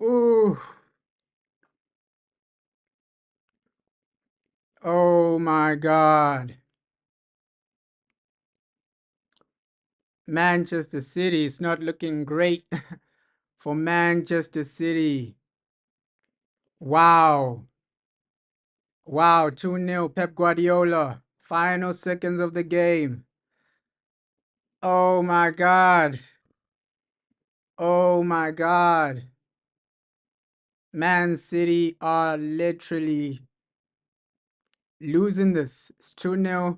Ooh. Oh my God. Manchester City is not looking great for Manchester City. Wow. Wow. 2-0 Pep Guardiola. Final seconds of the game. Oh my God. Oh my God. Man City are literally losing this. It's 2-0.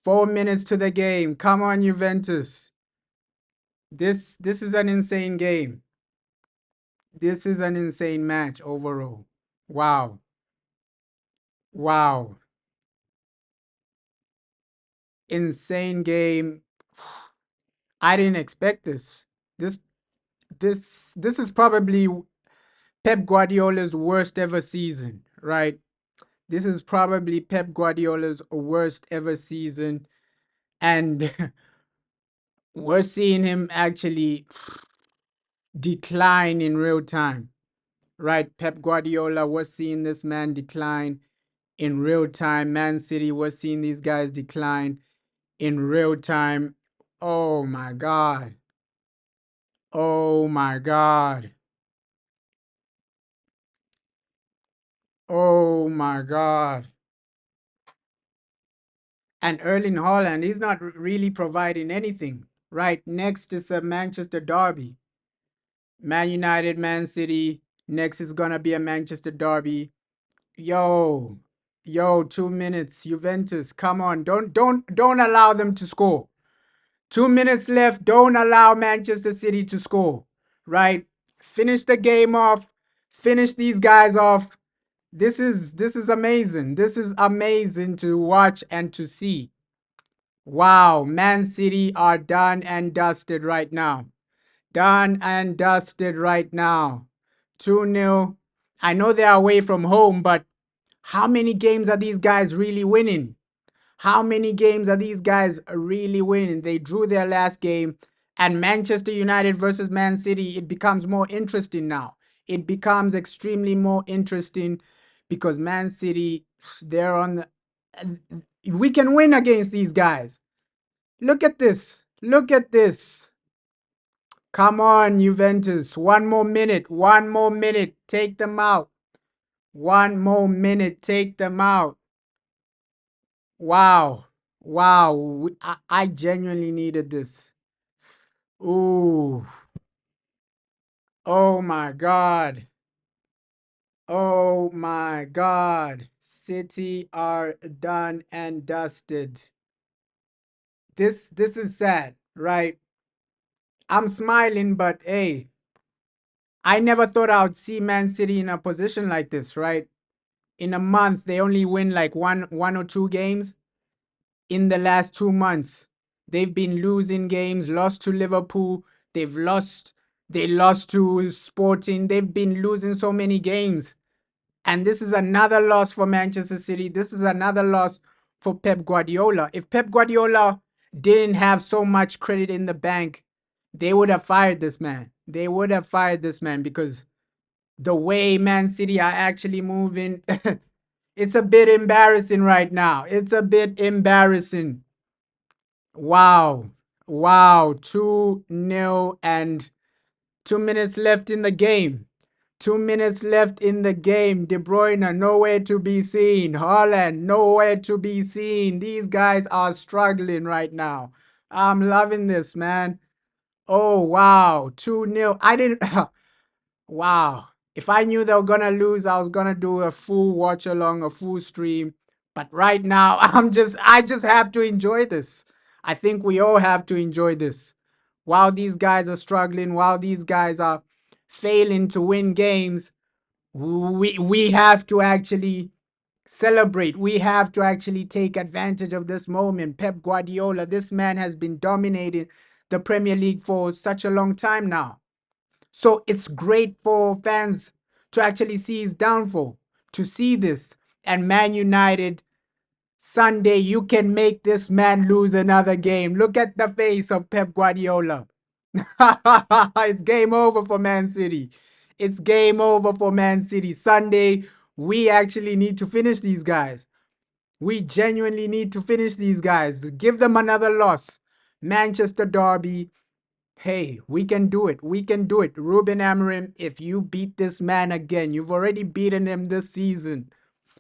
4 minutes to the game. Come on, Juventus. This is an insane game. This is an insane match overall. Wow. Wow. Insane game. I didn't expect this. This this is probably Pep Guardiola's worst ever season, right? This is probably Pep Guardiola's worst ever season, and we're seeing him actually decline in real time, right? Pep Guardiola, we're seeing this man decline in real time. Man City, we're seeing these guys decline in real time. Oh my God. Oh my God. Oh my God. And Erling Haaland, he's not really providing anything. Right next is a Manchester derby. Man United, Man City. Next is gonna be a Manchester derby. Yo, yo, 2 minutes. Juventus, come on. Don't allow them to score. 2 minutes left. Don't allow Manchester City to score. Right? Finish the game off. Finish these guys off. This is amazing. This is amazing to watch and to see. Wow, Man City are done and dusted right now. Done and dusted right now. 2-0. I know they're away from home, but how many games are these guys really winning? How many games are these guys really winning? They drew their last game, and Manchester United versus Man City, it becomes more interesting now. It becomes extremely more interesting because Man City, they're on the. We can win against these guys. Look at this. Look at this. Come on, Juventus. One more minute. One more minute. Take them out. One more minute. Take them out. Wow. Wow. I genuinely needed this. Ooh. Oh my God. Oh my God. City are done and dusted. This is sad, right? I'm smiling, but hey, I never thought I would see Man City in a position like this, right? In a month, they only win like one or two games. In the last 2 months, they've been losing games, lost to Liverpool, they lost to Sporting, they've been losing so many games. And this is another loss for Manchester City. This is another loss for Pep Guardiola. If Pep Guardiola didn't have so much credit in the bank, they would have fired this man. They would have fired this man because the way Man City are actually moving, it's a bit embarrassing right now. It's a bit embarrassing. Wow. Wow. 2-0 and 2 minutes left in the game. 2 minutes left in the game. De Bruyne, nowhere to be seen. Haaland, nowhere to be seen. These guys are struggling right now. I'm loving this, man. Oh, wow. 2-0. I didn't. Wow. If I knew they were gonna lose, I was gonna do a full watch along, a full stream. But right now, I just have to enjoy this. I think we all have to enjoy this. While these guys are struggling, while these guys are failing to win games, we have to actually celebrate. We have to actually take advantage of this moment. Pep Guardiola, this man has been dominating the Premier League for such a long time now. So it's great for fans to actually see his downfall, to see this. And Man United, Sunday, you can make this man lose another game. Look at the face of Pep Guardiola. It's game over for Man City. It's game over for Man City. Sunday, we actually need to finish these guys. We genuinely need to finish these guys. Give them another loss. Manchester Derby. Hey, we can do it. We can do it. Ruben Amorim, if you beat this man again, you've already beaten him this season.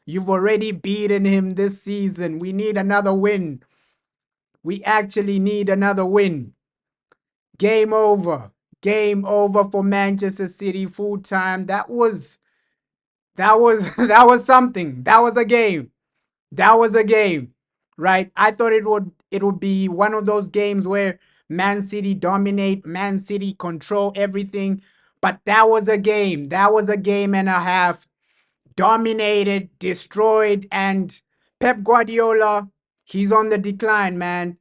You've already beaten him this season. We need another win. We actually need another win. Game over. Game over for Manchester City full time. That was something. That was a game. That was a game. Right? I thought it would be one of those games where Man City dominate, Man City control everything, but that was a game. That was a game and a half. Dominated, destroyed, and Pep Guardiola, he's on the decline, man.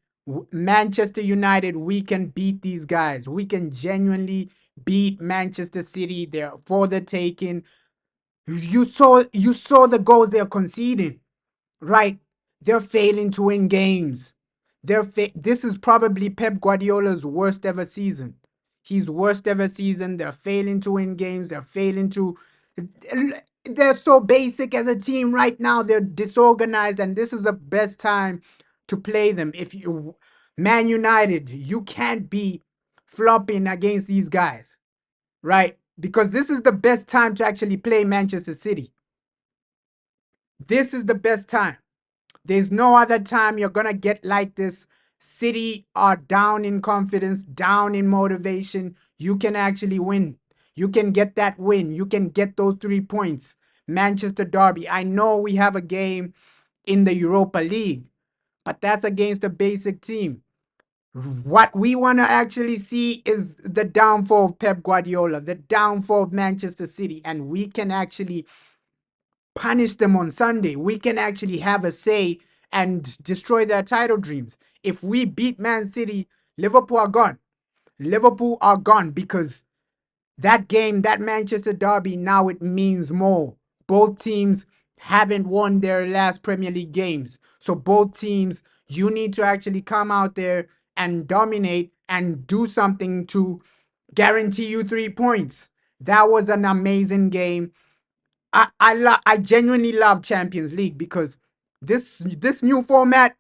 Manchester United, we can beat these guys. We can genuinely beat Manchester City. They're for the taking. You saw the goals they're conceding, right? They're failing to win games. This is probably Pep Guardiola's worst ever season. His worst ever season. They're failing to win games. They're failing to. They're so basic as a team right now. They're disorganized, and this is the best time to play them. If you Man United, you can't be flopping against these guys, right? Because this is the best time to actually play Manchester City. This is the best time. There's no other time you're going to get like this. City are down in confidence, down in motivation. You can actually win. You can get that win. You can get those 3 points. Manchester Derby. I know we have a game in the Europa League, but that's against a basic team. What we want to actually see is the downfall of Pep Guardiola, the downfall of Manchester City, and we can actually punish them on Sunday. We can actually have a say and destroy their title dreams. If we beat Man City, Liverpool are gone. Liverpool are gone because that game, that Manchester Derby, now it means more. Both teams haven't won their last Premier League games. So both teams, you need to actually come out there and dominate and do something to guarantee you 3 points. That was an amazing game. I genuinely love Champions League because this new format,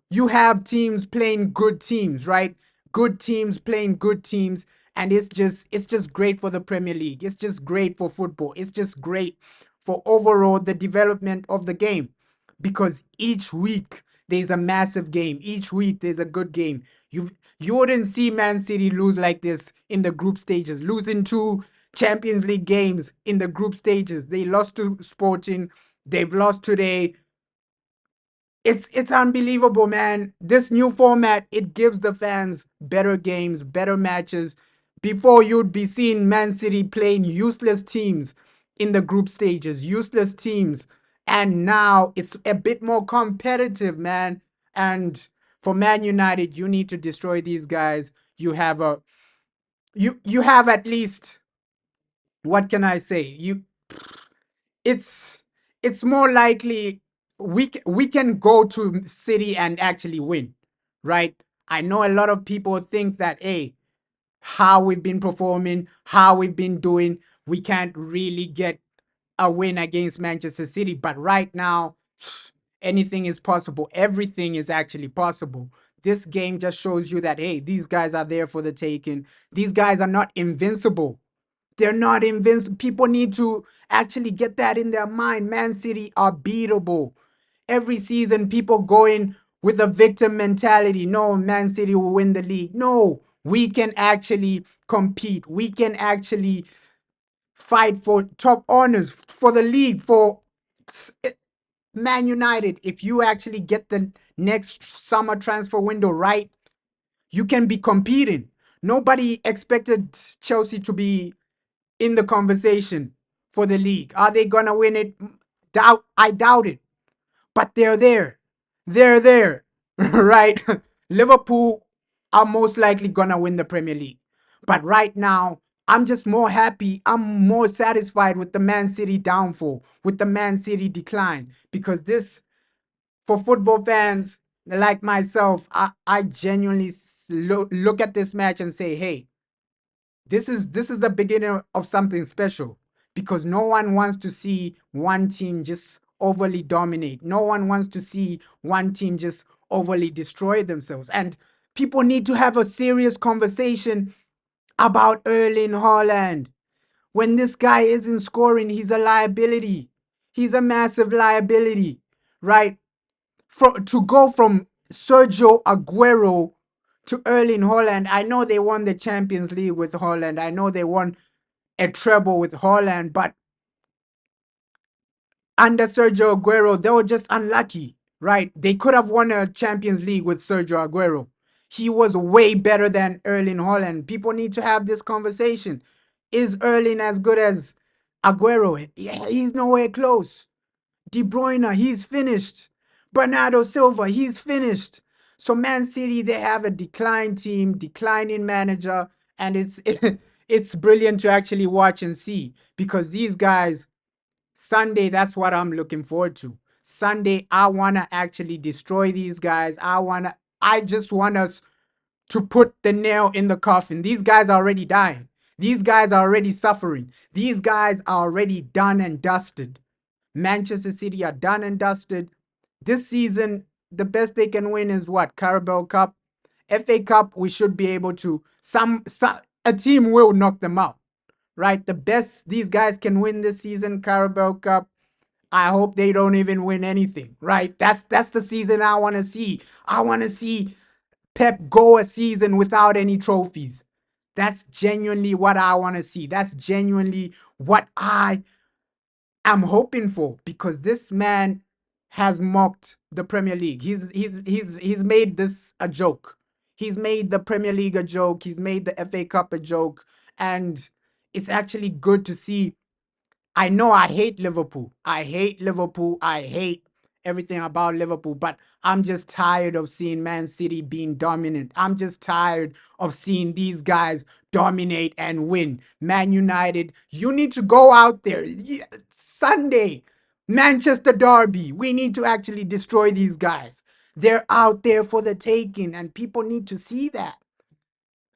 you have teams playing good teams, right? Good teams playing good teams, and it's just great for the Premier League. It's just great for football. It's just great for overall the development of the game because each week there's a massive game. Each week there's a good game. You wouldn't see Man City lose like this in the group stages, losing two Champions League games in the group stages. They lost to Sporting. They've lost today. It's unbelievable, man. This new format, it gives the fans better games, better matches. Before, you'd be seeing Man City playing useless teams in the group stages, useless teams. And now it's a bit more competitive, man. And for Man United, you need to destroy these guys. You have at least, what can I say? It's it's more likely we can go to City and actually win, right? I know a lot of people think that, hey, how we've been performing, how we've been doing, we can't really get a win against Manchester City. But right now, anything is possible. Everything is actually possible. This game just shows you that, hey, these guys are there for the taking. These guys are not invincible. They're not invincible. People need to actually get that in their mind. Man City are beatable. Every season, people going with a victim mentality. No, Man City will win the league. No, we can actually compete. We can actually fight for top honors for the league, for Man United. If you actually get the next summer transfer window right, you can be competing. Nobody expected Chelsea to be in the conversation for the league. Are they gonna win it? I doubt it. But they're there. They're there. Right? Liverpool are most likely gonna win the Premier League. But right now, I'm just more happy. I'm more satisfied with the Man City downfall, with the Man City decline. Because this, for football fans like myself, I genuinely look at this match and say, hey, This is the beginning of something special because no one wants to see one team just overly dominate. No one wants to see one team just overly destroy themselves. And people need to have a serious conversation about Erling Haaland. When this guy isn't scoring, he's a liability. He's a massive liability, right? To go from Sergio Aguero to Erling Haaland. I know they won the Champions League with Haaland. I know they won a treble with Haaland, but under Sergio Aguero, they were just unlucky, right? They could have won a Champions League with Sergio Aguero. He was way better than Erling Haaland. People need to have this conversation. Is Erling as good as Aguero? He's nowhere close. De Bruyne, he's finished. Bernardo Silva, he's finished. So Man City, they have a declined team, declining manager, and it's brilliant to actually watch and see because these guys, Sunday, that's what I'm looking forward to. Sunday, I wanna actually destroy these guys. I just want us to put the nail in the coffin. These guys are already dying. These guys are already suffering. These guys are already done and dusted. Manchester City are done and dusted. This season, the best they can win is what? Carabao Cup. FA Cup, we should be able to. A team will knock them out, right? The best these guys can win this season, Carabao Cup. I hope they don't even win anything, right? That's the season I want to see. I want to see Pep go a season without any trophies. That's genuinely what I want to see. That's genuinely what I'm hoping for because this man has mocked the Premier League. He's made this a joke. He's made the Premier League a joke. He's made the FA Cup a joke, and it's actually good to see. I know I hate Liverpool. I hate Liverpool. I hate everything about Liverpool, but I'm just tired of seeing Man City being dominant. I'm just tired of seeing these guys dominate and win. Man United, you need to go out there. Sunday, Manchester Derby, we need to actually destroy these guys. They're out there for the taking, and people need to see that.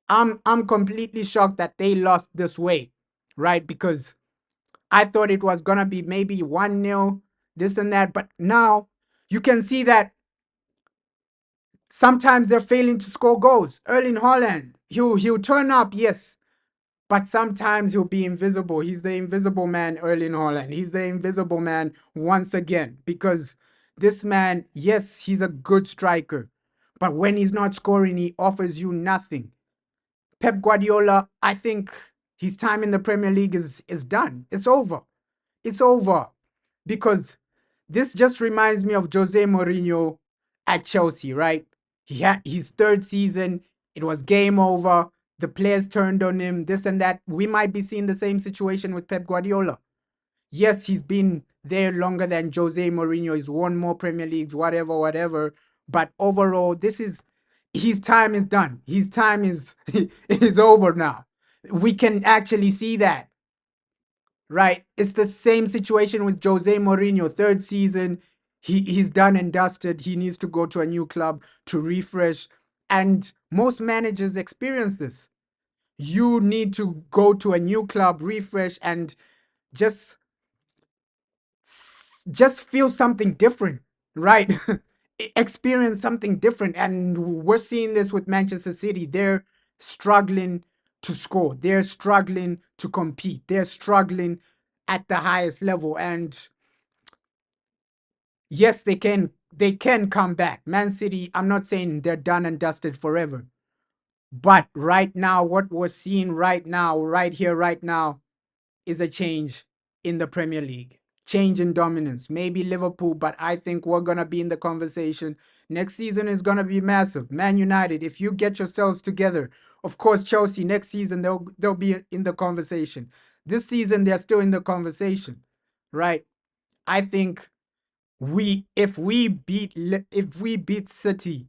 I'm completely shocked that they lost this way, right? Because I thought it was gonna be maybe 1-0, this and that, but now you can see that sometimes they're failing to score goals. Erling Haaland, he'll turn up, yes, but sometimes he'll be invisible. He's the invisible man, Erling Haaland. He's the invisible man once again because this man, yes, he's a good striker, but when he's not scoring, he offers you nothing. Pep Guardiola, I think his time in the Premier League is done. It's over. It's over because this just reminds me of Jose Mourinho at Chelsea, right? He had his third season. It was game over. The players turned on him, this and that. We might be seeing the same situation with Pep Guardiola. Yes, he's been there longer than Jose Mourinho. He's won more Premier Leagues, whatever, whatever. But overall, his time is done. His time is is over now. We can actually see that. Right. It's the same situation with Jose Mourinho. Third season, he's done and dusted. He needs to go to a new club to refresh. And most managers experience this. You need to go to a new club, refresh, and just just feel something different, right? Experience something different. And we're seeing this with Manchester City. They're struggling to score. They're struggling to compete. They're struggling at the highest level. And yes, they can come back. Man City, I'm not saying they're done and dusted forever. But right now, what we're seeing right now, right here, right now, is a change in the Premier League. Change in dominance. Maybe Liverpool, but I think we're going to be in the conversation. Next season is going to be massive. Man United, if you get yourselves together, of course, Chelsea, next season, they'll be in the conversation. This season, they're still in the conversation, right? I think if we beat City,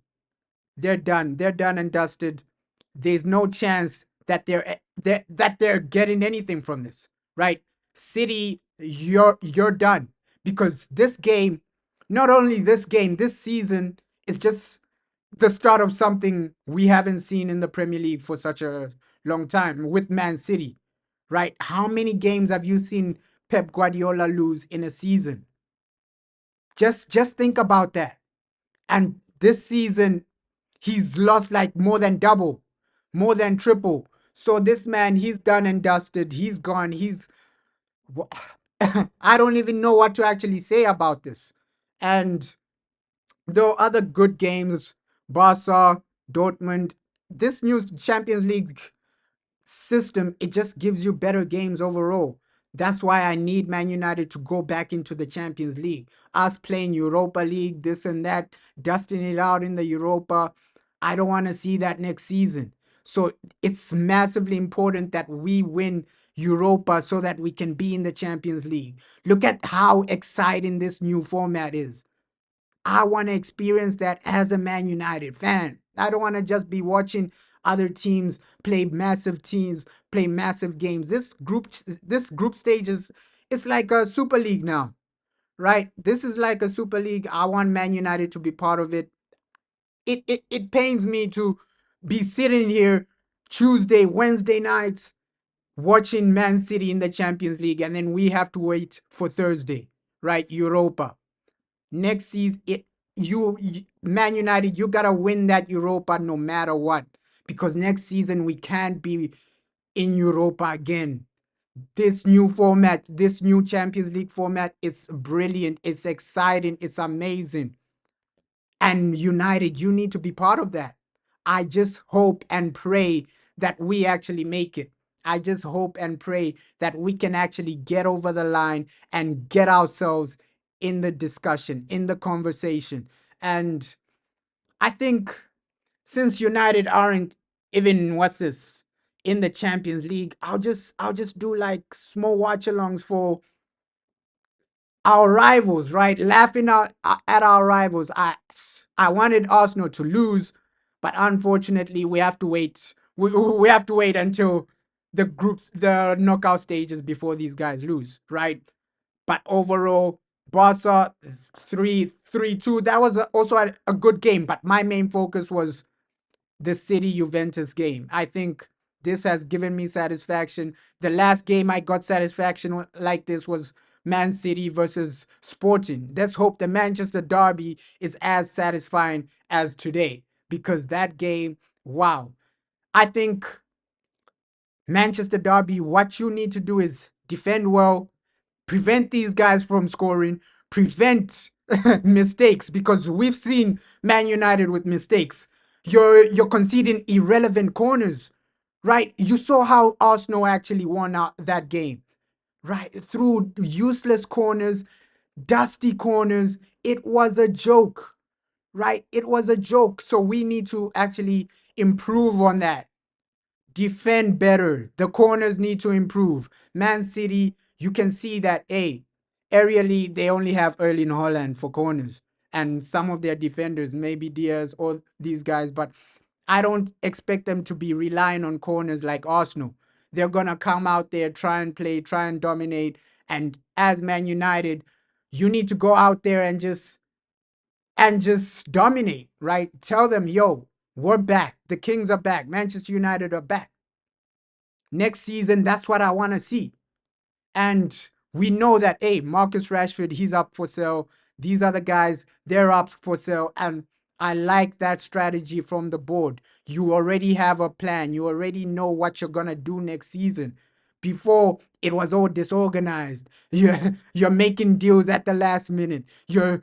they're done. They're done and dusted. There's no chance that they're getting anything from this, right? City, you're done because this game, not only this game, this season is just the start of something we haven't seen in the Premier League for such a long time with Man City, right? How many games have you seen Pep Guardiola lose in a season? Just think about that. And this season, he's lost like more than double, more than triple. So this man, he's done and dusted. He's gone. I don't even know what to actually say about this. And though other good games, Barca, Dortmund, this new Champions League system, it just gives you better games overall. That's why I need Man United to go back into the Champions League. Us playing Europa League, this and that, dusting it out in the Europa. I don't want to see that next season. So it's massively important that we win Europa so that we can be in the Champions League. Look at how exciting this new format is. I want to experience that as a Man United fan. I don't want to just be watching other teams play massive games. This group stage is it's like a super league now, right? This is like a super league. I want Man United to be part of it. It pains me to be sitting here Tuesday, Wednesday nights watching Man City in the Champions League, and then we have to wait for Thursday, right? Europa. Next season, Man United, you gotta win that Europa no matter what, because next season we can't be in Europa again. This new format, this new Champions League format, it's brilliant, it's exciting, it's amazing. And United, you need to be part of that. I just hope and pray that we actually make it. I just hope and pray that we can actually get over the line and get ourselves in the discussion, in the conversation. And I think since United aren't even what's this in the Champions League, I'll just do like small watch alongs for our rivals, right? Laughing at our rivals. I wanted Arsenal to lose, but unfortunately, we have to wait. We have to wait until the knockout stages before these guys lose, right? But overall, Barca 3-2. That was also a good game, but my main focus was the City Juventus game. I think this has given me satisfaction. The last game I got satisfaction like this was Man City versus Sporting. Let's hope the Manchester Derby is as satisfying as today, because that game, wow. I think Manchester Derby, what you need to do is defend well, prevent these guys from scoring, prevent mistakes, because we've seen Man United with mistakes. You're conceding irrelevant corners, right? You saw how Arsenal actually won out that game, right? Through useless corners, dusty corners. It was a joke, right? It was a joke. So we need to actually improve on that. Defend better. The corners need to improve. Man City, you can see that, aerially, they only have Erling Haaland for corners. And some of their defenders, maybe Diaz or these guys, but I don't expect them to be relying on corners like Arsenal. They're going to come out there, try and play, try and dominate. And as Man United, you need to go out there and just dominate, right? Tell them, yo, we're back. The Kings are back. Manchester United are back. Next season, that's what I want to see. And we know that, Marcus Rashford, he's up for sale. These other guys, they're up for sale. And I like that strategy from the board. You already have a plan. You already know what you're going to do next season. Before, it was all disorganized. You're making deals at the last minute. You're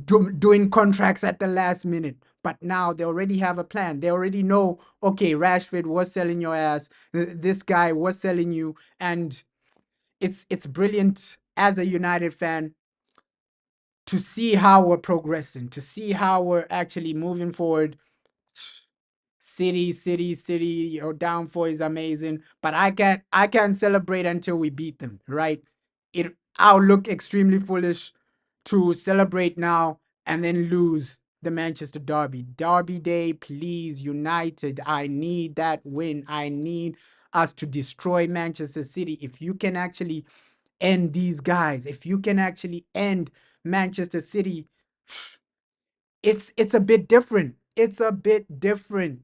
doing contracts at the last minute. But now they already have a plan. They already know, okay, Rashford was selling your ass. This guy was selling you. And it's brilliant as a United fan to see how we're progressing, to see how we're actually moving forward. City, your downfall is amazing, but I can't celebrate until we beat them, right? I'll look extremely foolish to celebrate now and then lose the Manchester Derby. Derby Day, please, United. I need that win. I need us to destroy Manchester City. If you can actually end these guys, if you can actually end Manchester City, it's a bit different. It's a bit different.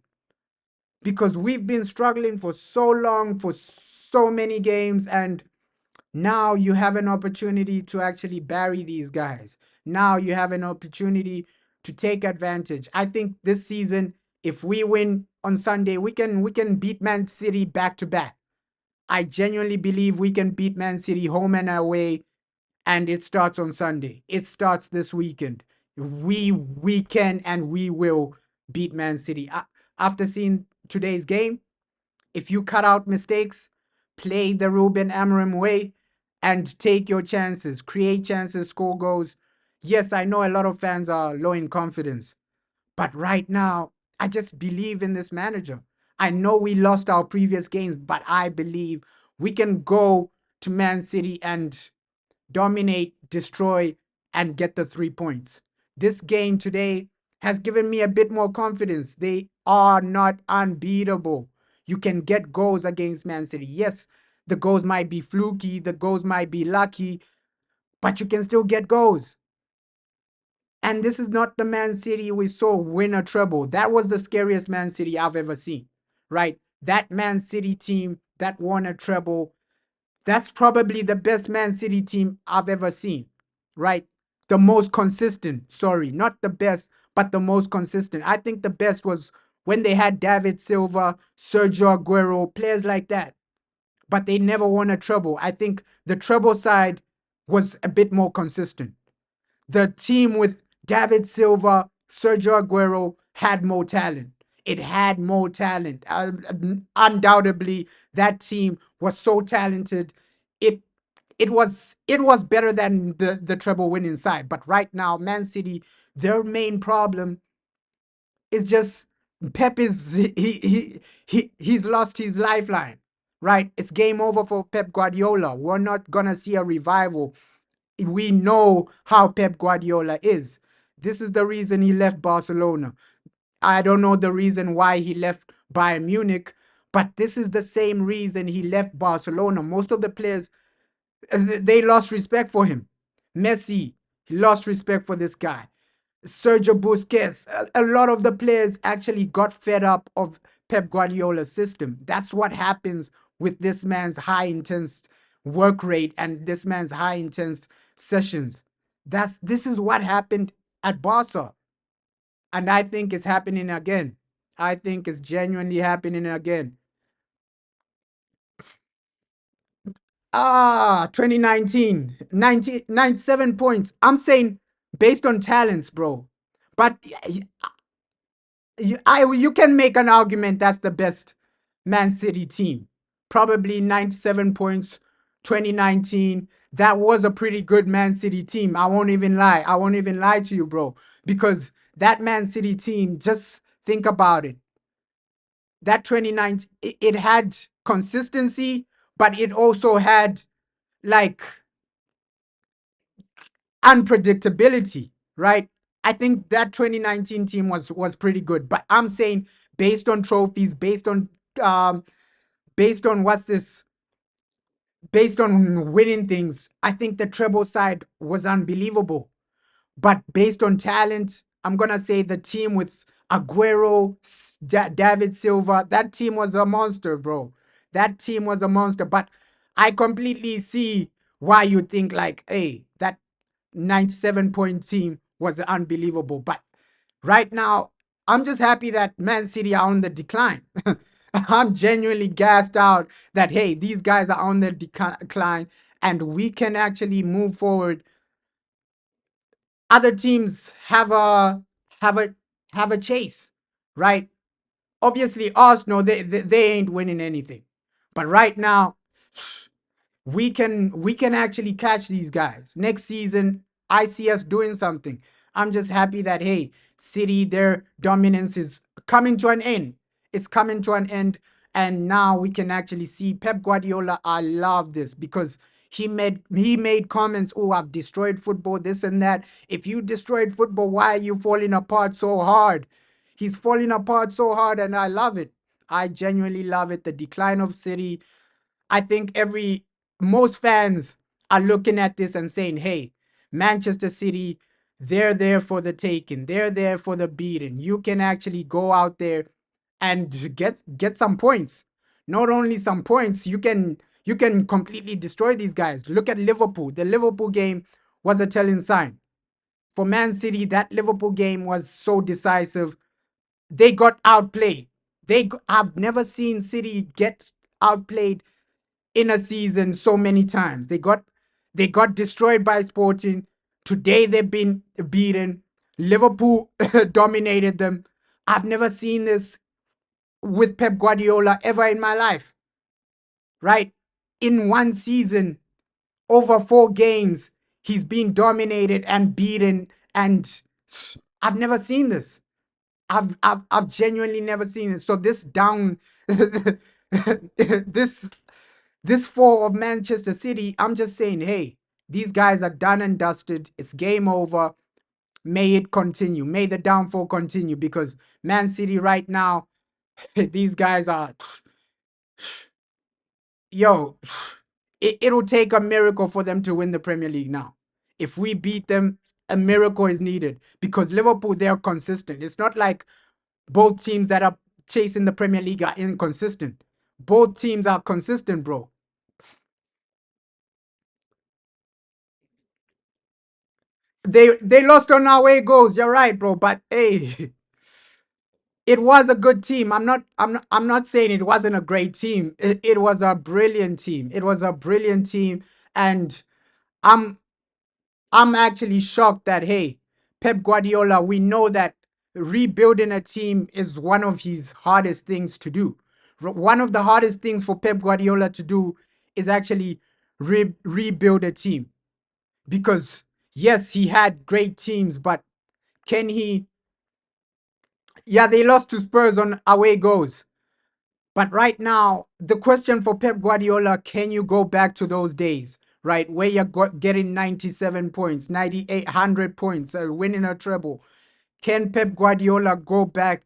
because we've been struggling for so long, for so many games, and now you have an opportunity to actually bury these guys. Now you have an opportunity to take advantage. I think this season, if we win on Sunday, we can beat Man City back to back. I genuinely believe we can beat Man City home and away, and it starts on Sunday. It starts this weekend. We can and we will beat Man City. After seeing today's game, if you cut out mistakes, play the Ruben Amorim way, and take your chances, create chances, score goals. Yes, I know a lot of fans are low in confidence, but right now, I just believe in this manager. I know we lost our previous games, but I believe we can go to Man City and dominate, destroy, and get the 3 points. This game today has given me a bit more confidence. They are not unbeatable. You can get goals against Man City. Yes, the goals might be fluky, the goals might be lucky, but you can still get goals. And this is not the Man City we saw win a treble. That was the scariest Man City I've ever seen, right? That Man City team that won a treble, that's probably the best Man City team I've ever seen, right? The most consistent, sorry, not the best, but the most consistent. I think the best was when they had David Silva, Sergio Aguero, players like that, but they never won a treble. I think the treble side was a bit more consistent. The team with David Silva, Sergio Aguero had more talent. It had more talent. Undoubtedly, that team was so talented. It it was better than the treble winning side. But right now, Man City, their main problem is just Pep is he's lost his lifeline. Right? It's game over for Pep Guardiola. We're not gonna see a revival. We know how Pep Guardiola is. This is the reason he left Barcelona. I don't know the reason why he left Bayern Munich, but this is the same reason he left Barcelona. Most of the players, they lost respect for him. Messi, he lost respect for this guy. Sergio Busquets, a lot of the players actually got fed up of Pep Guardiola's system. That's what happens with this man's high intense work rate and this man's high intense sessions. This is what happened at Barca, and I think it's happening again. I think it's genuinely happening again. 2019, 97 points. I'm saying based on talents, bro. But you can make an argument that's the best Man City team. Probably 97 points, 2019. That was a pretty good Man City team. I won't even lie. I won't even lie to you, bro. Because that Man City team, just think about it. That 2019, it had consistency, but it also had like unpredictability, right? I think that 2019 team was pretty good, but I'm saying based on trophies, um, based on what's this, based on winning things, I think the treble side was unbelievable. But based on talent, I'm gonna say the team with Aguero, David Silva, that team was a monster, bro. That team was a monster. But I completely see why you think like, hey, that 97-point team was unbelievable. But right now, I'm just happy that Man City are on the decline. I'm genuinely gassed out that, hey, these guys are on the decline and we can actually move forward. Other teams have a have a chase, right? Obviously, Arsenal, they ain't winning anything. But right now, we can actually catch these guys. Next season, I see us doing something. I'm just happy that, hey, City, their dominance is coming to an end. It's coming to an end, and now we can actually see Pep Guardiola. I love this because he made comments. Oh, I've destroyed football, this and that. If you destroyed football, why are you falling apart so hard? He's falling apart so hard, and I love it. I genuinely love it. The decline of City. I think most fans are looking at this and saying, hey, Manchester City, they're there for the taking. They're there for the beating. You can actually go out there and get some points. Not only some points, you can completely destroy these guys. Look at Liverpool. The Liverpool game was a telling sign. For Man City, that Liverpool game was so decisive. They got outplayed. I've never seen City get outplayed in a season so many times. They got destroyed by Sporting. Today they've been beaten. Liverpool dominated them. I've never seen this with Pep Guardiola ever in my life. Right? In one season, over 4 games, he's been dominated and beaten, and I've never seen this. I've genuinely never seen it. So this down this this fall of Manchester City, I'm just saying, hey, these guys are done and dusted. It's game over. May it continue. May the downfall continue, because Man City right now, these guys are, yo, it'll take a miracle for them to win the Premier League now. If we beat them, a miracle is needed, because Liverpool, they're consistent. It's not like both teams that are chasing the Premier League are inconsistent. Both teams are consistent, bro. They lost on away goals. You're right, bro. But hey, it was a good team. I'm not saying it wasn't a great team. It was a brilliant team. It was a brilliant team, and I'm I'm actually shocked that, hey, Pep Guardiola, we know that rebuilding a team is one of his hardest things to do. One of the hardest things for Pep Guardiola to do is actually rebuild a team, because yes, he had great teams, but can he? Yeah, they lost to Spurs on away goals. But right now, the question for Pep Guardiola, can you go back to those days, right? Where you're getting 97 points, 98, 100 points, winning a treble. Can Pep Guardiola go back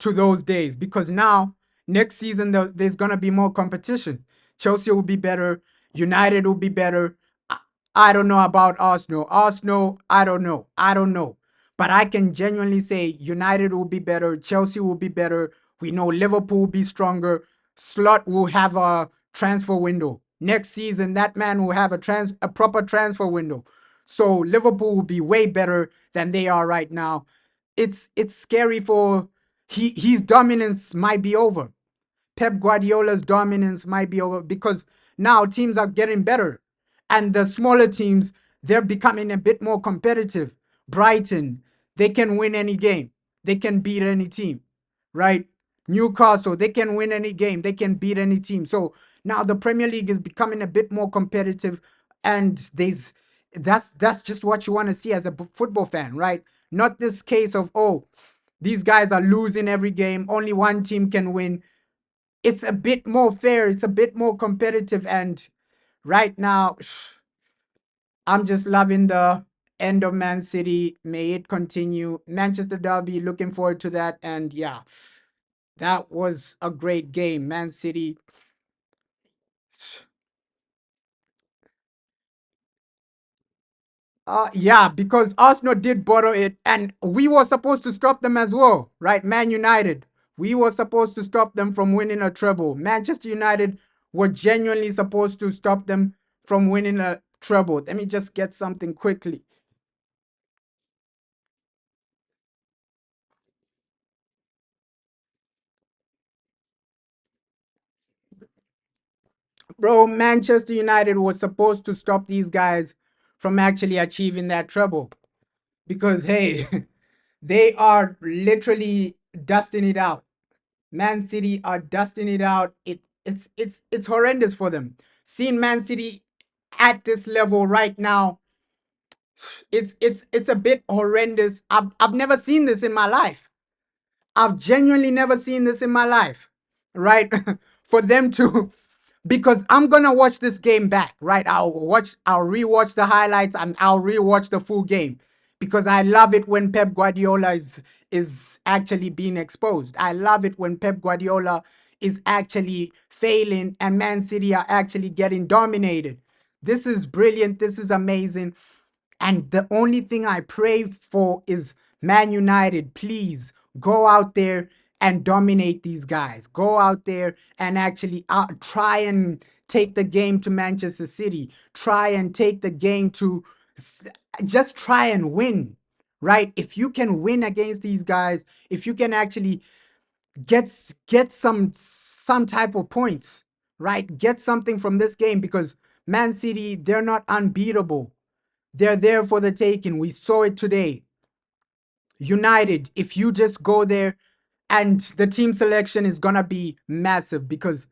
to those days? Because now, next season, there's going to be more competition. Chelsea will be better. United will be better. I, I don't know about Arsenal. Arsenal, I don't know. I don't know. But I can genuinely say United will be better. Chelsea will be better. We know Liverpool will be stronger. Slot will have a transfer window. Next season, that man will have a proper transfer window. So Liverpool will be way better than they are right now. It's scary for his dominance might be over. Pep Guardiola's dominance might be over, because now teams are getting better, and the smaller teams, they're becoming a bit more competitive. Brighton, they can win any game. They can beat any team, right? Newcastle, they can win any game. They can beat any team. So now the Premier League is becoming a bit more competitive, and that's just what you want to see as a football fan, right? Not this case of, oh, these guys are losing every game. Only one team can win. It's a bit more fair. It's a bit more competitive. And right now, I'm just loving the end of Man City. May it continue. Manchester Derby, looking forward to that. And yeah, that was a great game. Man City. Yeah, because Arsenal did borrow it, and we were supposed to stop them as well, right? Man United, we were supposed to stop them from winning a treble. Manchester United were genuinely supposed to stop them from winning a treble. Let me just get something quickly. Bro, Manchester United was supposed to stop these guys from actually achieving that treble, because, hey, they are literally dusting it out. Man City are dusting it out. It's horrendous for them. Seeing Man City at this level right now, it's a bit horrendous. I've never seen this in my life. I've genuinely never seen this in my life, right? For them to, because I'm gonna watch this game back, right? I'll rewatch the highlights, and I'll rewatch the full game, because I love it when Pep Guardiola is actually being exposed. I love it when Pep Guardiola is actually failing and Man City are actually getting dominated. This is brilliant. This is amazing. And the only thing I pray for is Man United, please go out there and dominate these guys. Go out there and actually try and take the game to Manchester City. Try and take the game to just try and win, right? If you can win against these guys, if you can actually get some type of points, right? Get something from this game, because Man City, they're not unbeatable. They're there for the taking. We saw it today. United, if you just go there, and the team selection is gonna be massive, because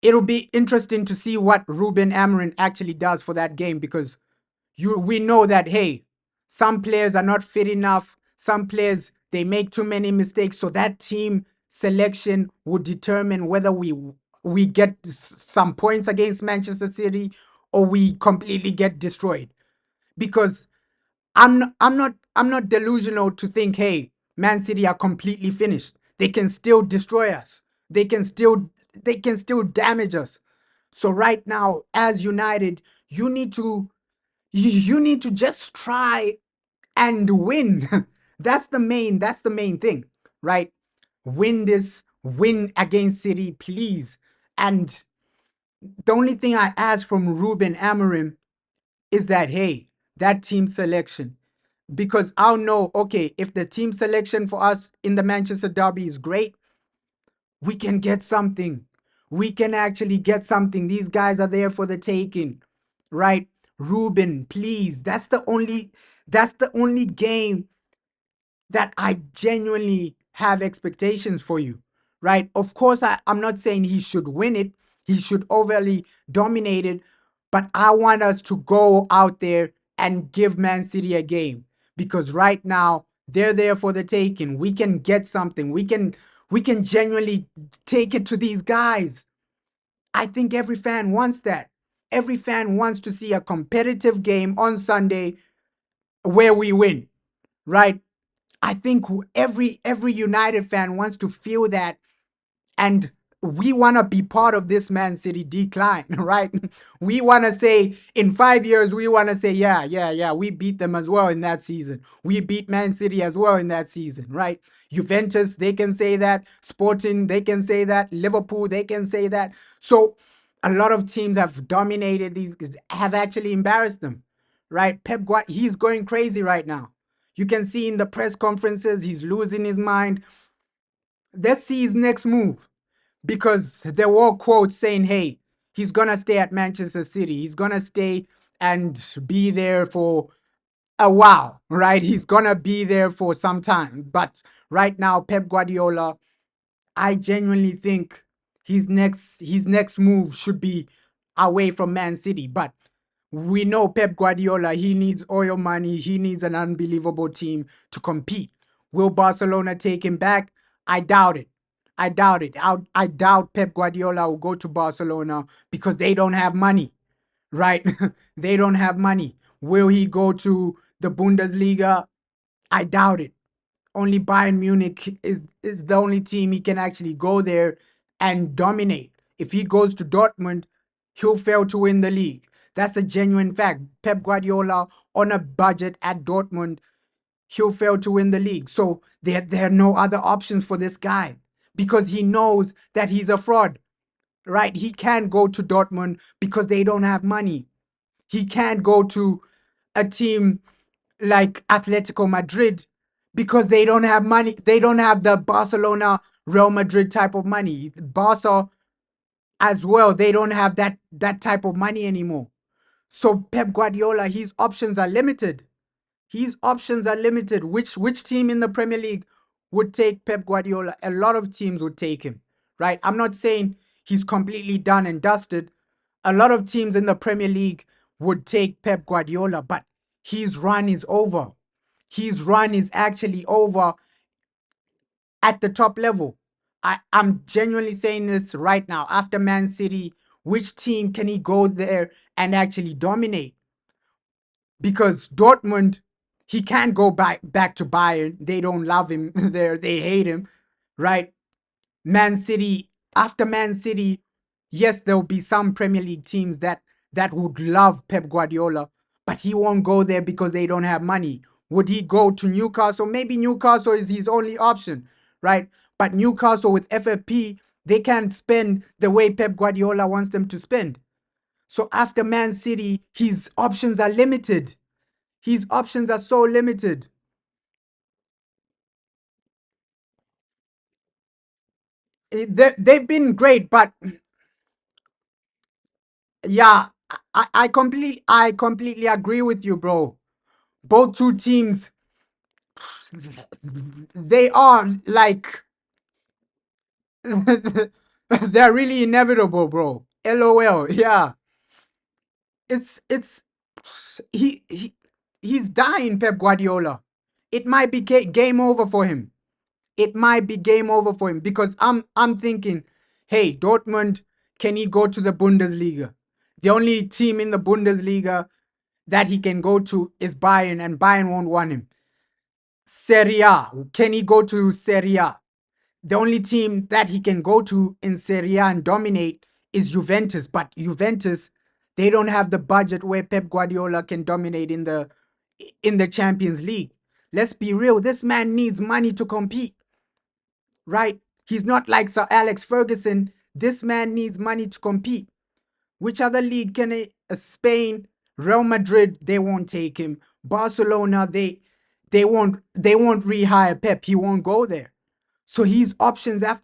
it'll be interesting to see what Ruben Amorim actually does for that game, because we know that, hey, some players are not fit enough, some players, they make too many mistakes, so that team selection would determine whether we get some points against Manchester City, or we completely get destroyed. Because I'm not delusional to think, hey, Man City are completely finished. They can still destroy us. They can still damage us. So right now, as United, you need to you need to just try and win. That's the main thing, right? Win against City, please. And the only thing I ask from Ruben Amorim is that, hey, that team selection, because I'll know, okay, if the team selection for us in the Manchester Derby is great, we can get something. We can actually get something. These guys are there for the taking, right? Ruben, please. That's the only game that I genuinely have expectations for you, right? Of course, I'm not saying he should win it. He should overly dominate it, but I want us to go out there and give Man City a game, because right now they're there for the taking. We can get something. We can genuinely take it to these guys. I think every fan wants that. Every fan wants to see a competitive game on Sunday where we win, right? I think every United fan wants to feel that, and we want to be part of this Man City decline, right? We want to say in 5 years, we want to say, yeah, yeah, yeah, we beat them as well in that season. We beat Man City as well in that season, right? Juventus, they can say that. Sporting, they can say that. Liverpool, they can say that. So a lot of teams have dominated these, have actually embarrassed them, right? Pep Guardiola, he's going crazy right now. You can see in the press conferences, he's losing his mind. Let's see his next move, because there were quotes saying, hey, he's going to stay at Manchester City. He's going to stay and be there for a while, right? He's going to be there for some time. But right now, Pep Guardiola, I genuinely think his next move should be away from Man City. But we know Pep Guardiola, he needs oil money. He needs an unbelievable team to compete. Will Barcelona take him back? I doubt it. I doubt it. I doubt Pep Guardiola will go to Barcelona, because they don't have money, right? They don't have money. Will he go to the Bundesliga? I doubt it. Only Bayern Munich is the only team he can actually go there and dominate. If he goes to Dortmund, he'll fail to win the league. That's a genuine fact. Pep Guardiola, on a budget at Dortmund, he'll fail to win the league. So there are no other options for this guy, because he knows that he's a fraud, right? He can't go to Dortmund because they don't have money. He can't go to a team like Atletico Madrid because they don't have money. They don't have the Barcelona, Real Madrid type of money. Barca as well, they don't have that type of money anymore. So Pep Guardiola, his options are limited. His options are limited. Which team in the Premier League would take Pep Guardiola? A lot of teams would take him, right? I'm not saying he's completely done and dusted. A lot of teams in the Premier League would take Pep Guardiola, but his run is over. His run is actually over at the top level. I'm genuinely saying this right now. After Man City, which team can he go there and actually dominate? Because Dortmund, he can't go back to Bayern. They don't love him there. They hate him, right? Man City, after Man City, yes, there will be some Premier League teams that would love Pep Guardiola, but he won't go there because they don't have money. Would he go to Newcastle? Maybe Newcastle is his only option, right? But Newcastle with FFP, they can't spend the way Pep Guardiola wants them to spend. So after Man City, his options are limited. His options are so limited. They've been great, but yeah, I completely agree with you, bro. Both two teams, they are like they're really inevitable, bro. LOL. Yeah, it's he's dying, Pep Guardiola. It might be game over for him. It might be game over for him because I'm thinking, hey, Dortmund, can he go to the Bundesliga? The only team in the Bundesliga that he can go to is Bayern, and Bayern won't want him. Serie A, can he go to Serie A? The only team that he can go to in Serie A and dominate is Juventus, but Juventus, they don't have the budget where Pep Guardiola can dominate in the Champions League. Let's be real, this man needs money to compete, right? He's not like Sir Alex Ferguson. This man needs money to compete. Which other league can Spain, Real Madrid, they won't take him. Barcelona, they won't rehire Pep. He won't go there. So his options after